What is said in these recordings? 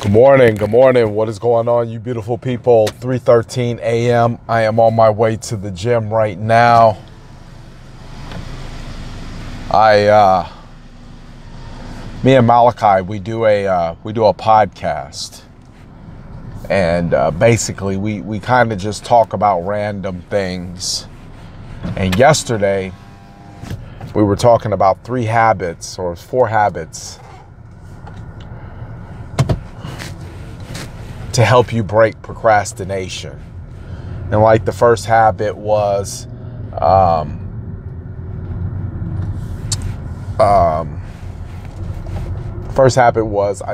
Good morning. Good morning. What is going on, you beautiful people? 3:13 a.m. I am on my way to the gym right now. Me and Malachi, we do a podcast, and basically we kind of just talk about random things. And yesterday we were talking about 3 habits or 4 habits to help you break procrastination. And like the first habit was I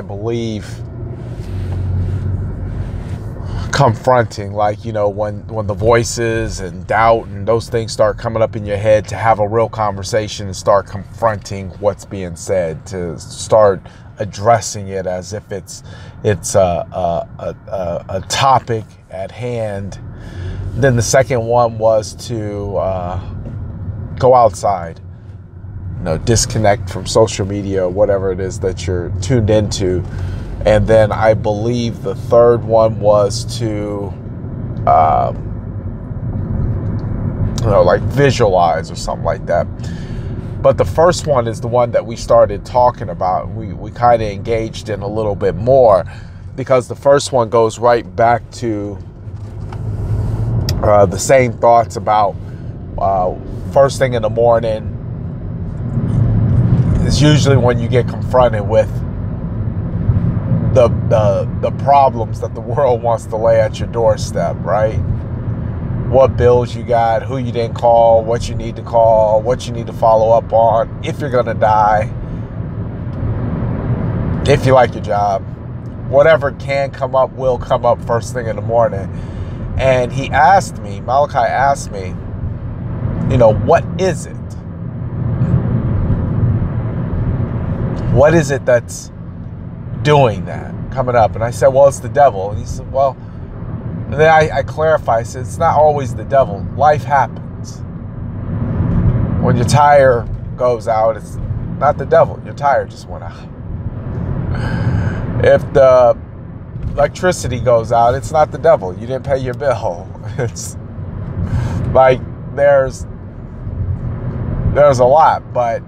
believe, confronting, like, you know, when the voices and doubt and those things start coming up in your head, to have a real conversation and start confronting what's being said, to start addressing it as if it's a topic at hand. Then the second one was to go outside, you know, disconnect from social media or whatever it is that you're tuned into. And then I believe the third one was to like visualize or something like that. But the first one is the one that we started talking about. We kind of engaged in a little bit more, because the first one goes right back to the same thoughts about first thing in the morning is usually when you get confronted with the problems that the world wants to lay at your doorstep, right? What bills you got, who you didn't call, what you need to call, what you need to follow up on, if you're gonna die, if you like your job. Whatever can come up will come up first thing in the morning. And Malachi asked me, you know, what is it? What is it that's doing that, coming up? And I said, well, it's the devil. And he said, well, and then I clarify, I said, it's not always the devil. Life happens. When your tire goes out, it's not the devil. Your tire just went out. If the electricity goes out, it's not the devil. You didn't pay your bill. It's like there's a lot, but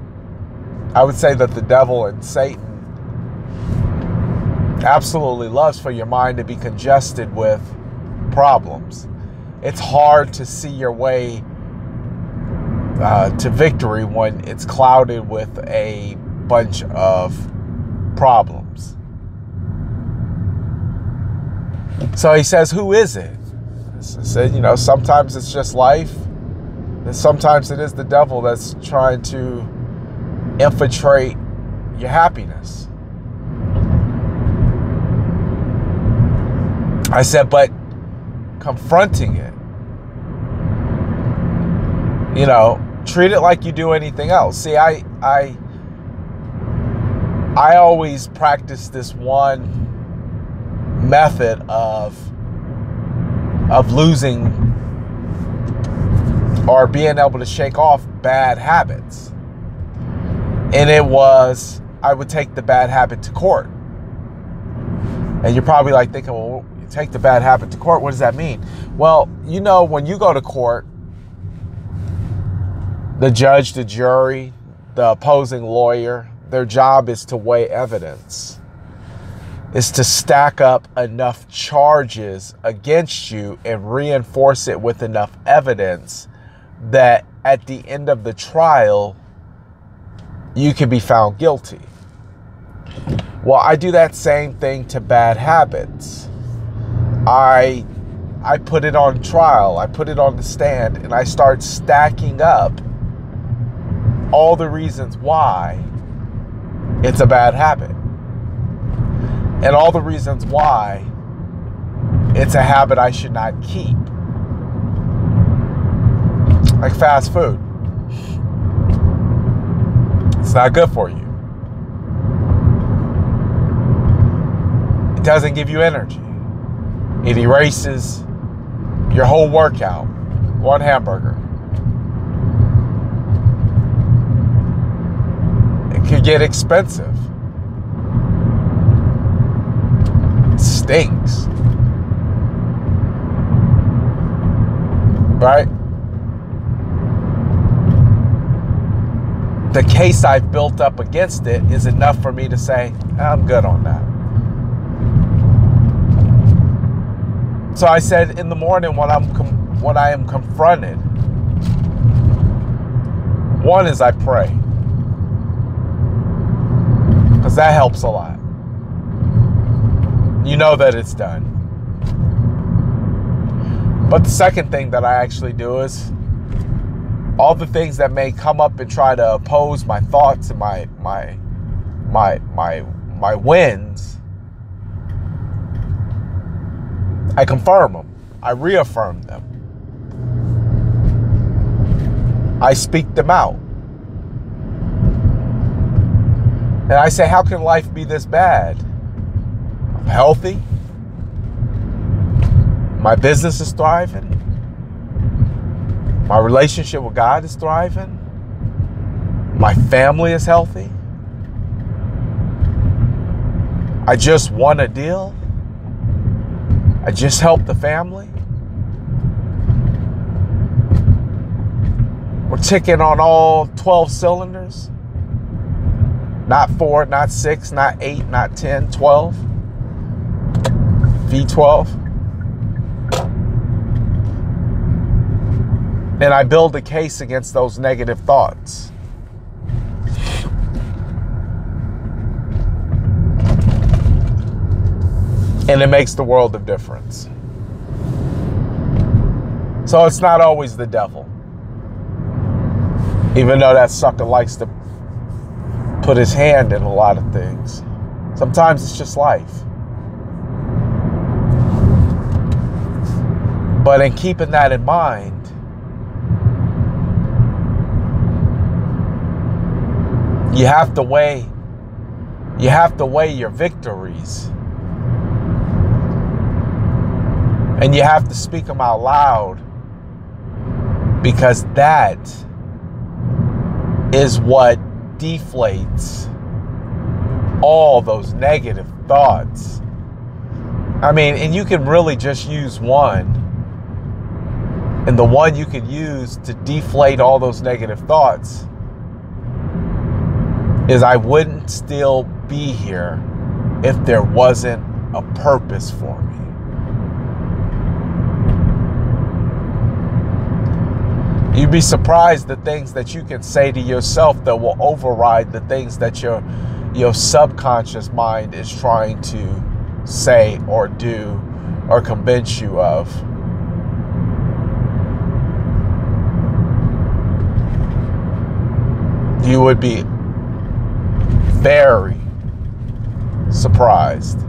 I would say that the devil and Satan absolutely loves for your mind to be congested with problems. It's hard to see your way to victory when it's clouded with a bunch of problems. So he says, who is it? I said, you know, sometimes it's just life, and sometimes it is the devil that's trying to infiltrate your happiness. I said, but confronting it, you know, treat it like you do anything else. See, I always practice this one method of losing or being able to shake off bad habits. And it was, I would take the bad habit to court. And you're probably like thinking, well, take the bad habit to court, what does that mean? Well, you know, when you go to court, the judge, the jury, the opposing lawyer, their job is to weigh evidence, is to stack up enough charges against you and reinforce it with enough evidence that at the end of the trial, you can be found guilty. Well, I do that same thing to bad habits. I put it on trial, I put it on the stand, and I start stacking up all the reasons why it's a bad habit, and all the reasons why it's a habit I should not keep. Like fast food. It's not good for you. It doesn't give you energy. It erases your whole workout. One hamburger. It could get expensive. stinks. Right? The case I've built up against it is enough for me to say, I'm good on that. So I said in the morning when I am confronted, one is I pray, because that helps a lot. You know that it's done. But the second thing that I actually do is all the things that may come up and try to oppose my thoughts and my wins, I confirm them. I reaffirm them. I speak them out. And I say, how can life be this bad? I'm healthy. My business is thriving. My relationship with God is thriving. My family is healthy. I just won a deal. I just helped the family. We're ticking on all 12 cylinders. Not 4, not 6, not 8, not 10, 12. V12. And I build a case against those negative thoughts. And it makes the world of difference. So it's not always the devil. Even though that sucker likes to put his hand in a lot of things. Sometimes it's just life. But in keeping that in mind, you have to weigh your victories. And you have to speak them out loud, because that is what deflates all those negative thoughts. I mean, and you can really just use one. And the one you could use to deflate all those negative thoughts is, I wouldn't still be here if there wasn't a purpose for me. You'd be surprised the things that you can say to yourself that will override the things that your subconscious mind is trying to say or do or convince you of. You would be very surprised.